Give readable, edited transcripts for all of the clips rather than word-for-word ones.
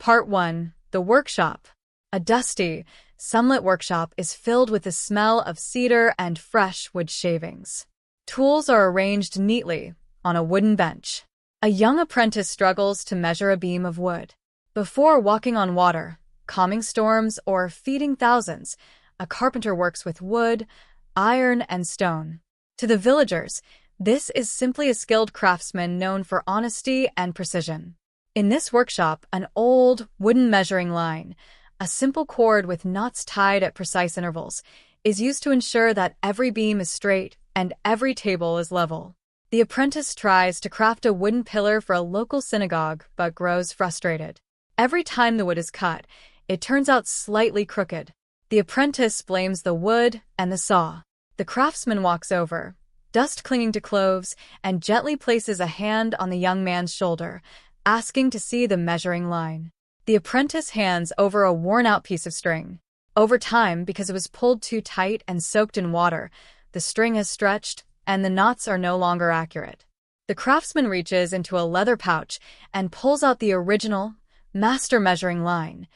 Part 1. The Workshop. A dusty, sunlit workshop is filled with the smell of cedar and fresh wood shavings. Tools are arranged neatly on a wooden bench. A young apprentice struggles to measure a beam of wood. Before walking on water, calming storms, or feeding thousands, a carpenter works with wood, iron, and stone. To the villagers, this is simply a skilled craftsman known for honesty and precision. In this workshop, an old, wooden measuring line, a simple cord with knots tied at precise intervals, is used to ensure that every beam is straight and every table is level. The apprentice tries to craft a wooden pillar for a local synagogue but grows frustrated. Every time the wood is cut, it turns out slightly crooked. The apprentice blames the wood and the saw. The craftsman walks over, dust clinging to clothes, and gently places a hand on the young man's shoulder, asking to see the measuring line. The apprentice hands over a worn-out piece of string. Over time, because it was pulled too tight and soaked in water, the string has stretched, and the knots are no longer accurate. The craftsman reaches into a leather pouch and pulls out the original, master measuring line,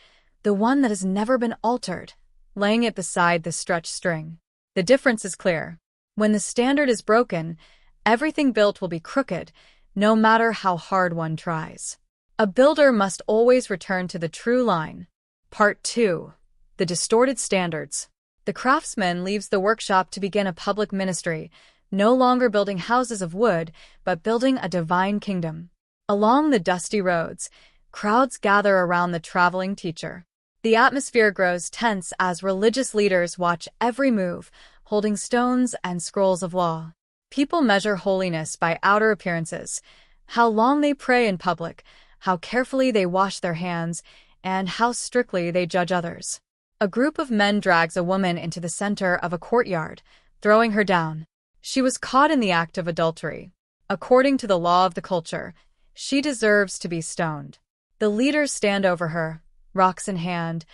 the one that has never been altered, laying it beside the stretched string. The difference is clear. When the standard is broken, everything built will be crooked, no matter how hard one tries. A builder must always return to the true line. Part 2. The Distorted Standards. The craftsman leaves the workshop to begin a public ministry, no longer building houses of wood, but building a divine kingdom. Along the dusty roads, crowds gather around the traveling teacher. The atmosphere grows tense as religious leaders watch every move, holding stones and scrolls of law. People measure holiness by outer appearances, how long they pray in public, how carefully they wash their hands, and how strictly they judge others. A group of men drags a woman into the center of a courtyard, throwing her down. She was caught in the act of adultery. According to the law of the culture, she deserves to be stoned. The leaders stand over her, rocks in hand,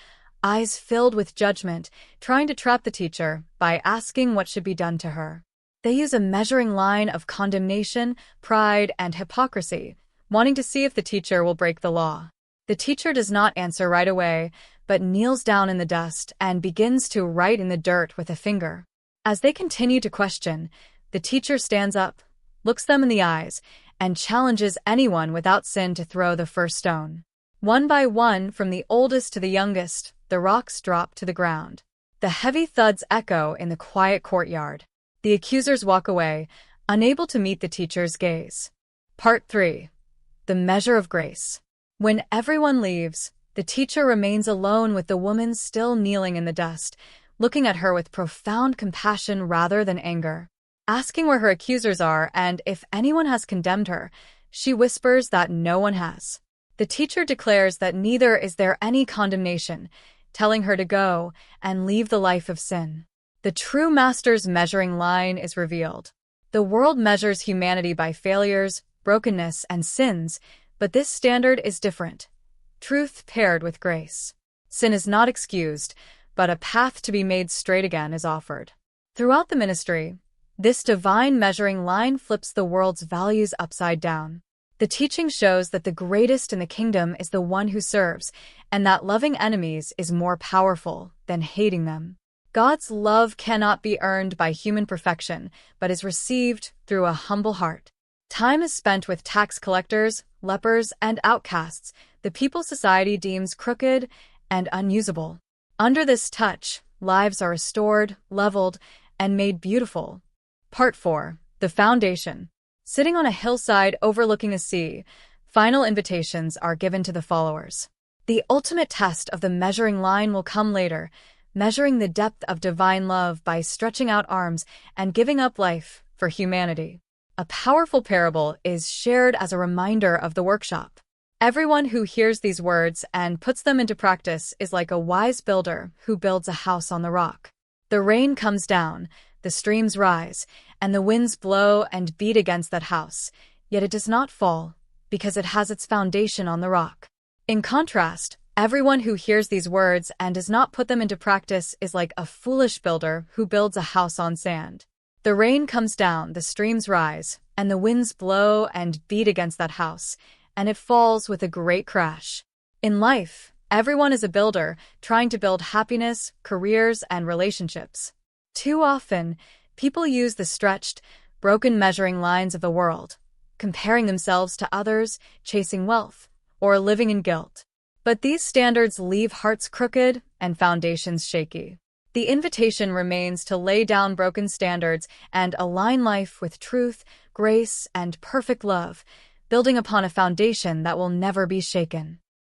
eyes filled with judgment, trying to trap the teacher by asking what should be done to her. They use a measuring line of condemnation, pride, and hypocrisy, wanting to see if the teacher will break the law. The teacher does not answer right away, but kneels down in the dust and begins to write in the dirt with a finger. As they continue to question, the teacher stands up, looks them in the eyes, and challenges anyone without sin to throw the first stone. One by one, from the oldest to the youngest, the rocks drop to the ground. The heavy thuds echo in the quiet courtyard. The accusers walk away, unable to meet the teacher's gaze. Part 3. The Measure of Grace. When everyone leaves, the teacher remains alone with the woman still kneeling in the dust, looking at her with profound compassion rather than anger. Asking where her accusers are and if anyone has condemned her, she whispers that no one has. The teacher declares that neither is there any condemnation, telling her to go and leave the life of sin. The true master's measuring line is revealed. The world measures humanity by failures, brokenness, and sins, but this standard is different. Truth paired with grace. Sin is not excused, but a path to be made straight again is offered. Throughout the ministry, this divine measuring line flips the world's values upside down. The teaching shows that the greatest in the kingdom is the one who serves, and that loving enemies is more powerful than hating them. God's love cannot be earned by human perfection, but is received through a humble heart. Time is spent with tax collectors, lepers, and outcasts, the people society deems crooked and unusable. Under this touch, lives are restored, leveled, and made beautiful. Part 4. The Foundation. Sitting on a hillside overlooking the sea, final invitations are given to the followers. The ultimate test of the measuring line will come later, measuring the depth of divine love by stretching out arms and giving up life for humanity. A powerful parable is shared as a reminder of the workshop. Everyone who hears these words and puts them into practice is like a wise builder who builds a house on the rock. The rain comes down, the streams rise, and the winds blow and beat against that house, yet it does not fall, because it has its foundation on the rock. In contrast, everyone who hears these words and does not put them into practice is like a foolish builder who builds a house on sand. The rain comes down, the streams rise, and the winds blow and beat against that house, and it falls with a great crash. In life, everyone is a builder, trying to build happiness, careers, and relationships. Too often, people use the stretched, broken measuring lines of the world, comparing themselves to others, chasing wealth, or living in guilt. But these standards leave hearts crooked and foundations shaky. The invitation remains to lay down broken standards and align life with truth, grace, and perfect love, building upon a foundation that will never be shaken.